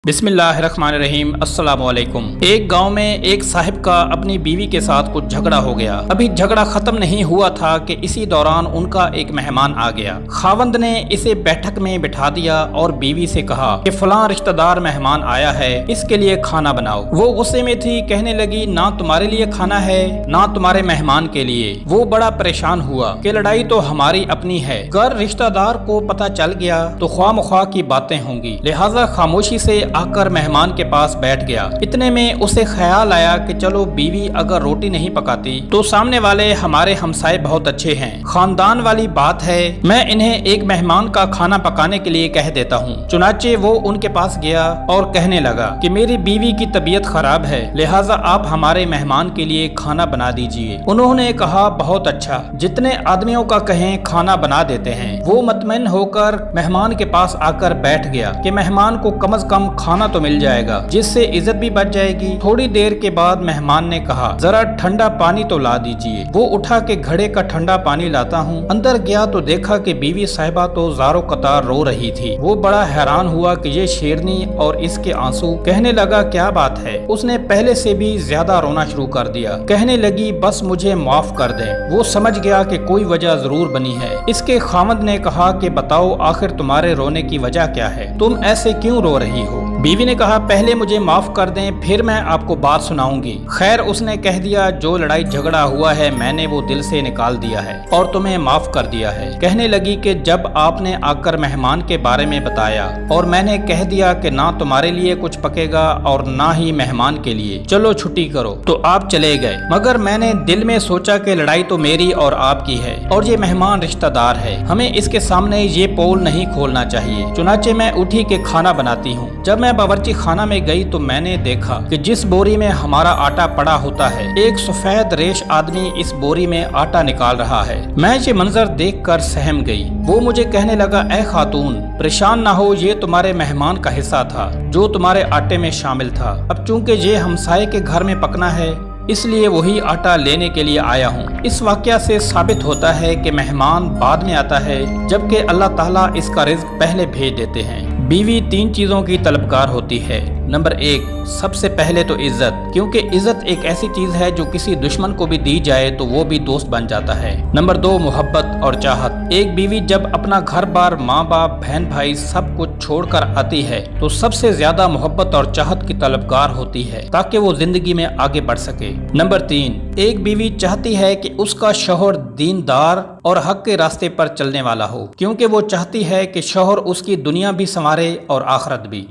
बिस्मिल्लाहिर्रहमानिर्रहीम। अस्सलाम वालेकुम। एक गांव में एक साहिब का अपनी बीवी के साथ कुछ झगड़ा हो गया। अभी झगड़ा खत्म नहीं हुआ था कि इसी दौरान उनका एक मेहमान आ गया। खावंद ने इसे बैठक में बिठा दिया और बीवी से कहा कि फलां रिश्तेदार मेहमान आया है, इसके लिए खाना बनाओ। वो गुस्से में थी, कहने लगी ना तुम्हारे लिए खाना है ना तुम्हारे मेहमान के लिए। वो बड़ा परेशान हुआ कि लड़ाई तो हमारी अपनी है, अगर रिश्तेदार को पता चल गया तो ख्वामख्वाह की बातें होंगी, लिहाजा खामोशी से आकर मेहमान के पास बैठ गया। इतने में उसे ख्याल आया कि चलो बीवी अगर रोटी नहीं पकाती तो सामने वाले हमारे हमसाए बहुत अच्छे हैं, खानदान वाली बात है, मैं इन्हें एक मेहमान का खाना पकाने के लिए कह देता हूँ। चुनाचे वो उनके पास गया और कहने लगा कि मेरी बीवी की तबीयत खराब है, लिहाजा आप हमारे मेहमान के लिए खाना बना दीजिए। उन्होंने कहा बहुत अच्छा, जितने आदमियों का कहें खाना बना देते हैं। वो मुतमईन होकर मेहमान के पास आकर बैठ गया कि मेहमान को कम से कम खाना तो मिल जाएगा, जिससे इज्जत भी बच जाएगी। थोड़ी देर के बाद मेहमान ने कहा जरा ठंडा पानी तो ला दीजिए। वो उठा के घड़े का ठंडा पानी लाता हूँ। अंदर गया तो देखा कि बीवी साहिबा तो ज़ारो कतार रो रही थी। वो बड़ा हैरान हुआ कि ये शेरनी और इसके आंसू। कहने लगा क्या बात है। उसने पहले से भी ज्यादा रोना शुरू कर दिया। कहने लगी बस मुझे माफ कर दें। वो समझ गया कि कोई वजह जरूर बनी है। इसके खामद ने कहा कि बताओ आखिर तुम्हारे रोने की वजह क्या है, तुम ऐसे क्यों रो रही हो। बीवी ने कहा पहले मुझे माफ कर दें, फिर मैं आपको बात सुनाऊंगी। खैर उसने कह दिया जो लड़ाई झगड़ा हुआ है मैंने वो दिल से निकाल दिया है और तुम्हें माफ कर दिया है। कहने लगी कि जब आपने आकर मेहमान के बारे में बताया और मैंने कह दिया कि ना तुम्हारे लिए कुछ पकेगा और ना ही मेहमान के लिए, चलो छुट्टी करो, तो आप चले गए। मगर मैंने दिल में सोचा कि लड़ाई तो मेरी और आपकी है और ये मेहमान रिश्तेदार है, हमें इसके सामने ये पोल नहीं खोलना चाहिए। चुनाचे मैं उठी के खाना बनाती हूँ। जब मैं बावर्ची खाना में गई तो मैंने देखा कि जिस बोरी में हमारा आटा पड़ा होता है, एक सफेद रेश आदमी इस बोरी में आटा निकाल रहा है। मैं ये मंजर देखकर सहम गई। वो मुझे कहने लगा ए खातून परेशान ना हो, ये तुम्हारे मेहमान का हिस्सा था जो तुम्हारे आटे में शामिल था। अब चूंकि ये हमसाये के घर में पकना है इसलिए वही आटा लेने के लिए आया हूँ। इस वाकया से साबित होता है कि मेहमान बाद में आता है जबकि अल्लाह ताला इसका रिज्क पहले भेज देते हैं। बीवी तीन चीजों की तलबगार होती है। नंबर एक, सबसे पहले तो इज्जत, क्योंकि इज्जत एक ऐसी चीज है जो किसी दुश्मन को भी दी जाए तो वो भी दोस्त बन जाता है। नंबर दो, मोहब्बत और चाहत। एक बीवी जब अपना घर बार, माँ बाप, बहन भाई सब कुछ छोड़कर आती है तो सबसे ज्यादा मोहब्बत और चाहत की तलबगार होती है ताकि वो जिंदगी में आगे बढ़ सके। नंबर तीन, एक बीवी चाहती है कि उसका शौहर दीनदार और हक के रास्ते पर चलने वाला हो, क्योंकि वो चाहती है कि शौहर उसकी दुनिया भी संवारे और आखिरत भी।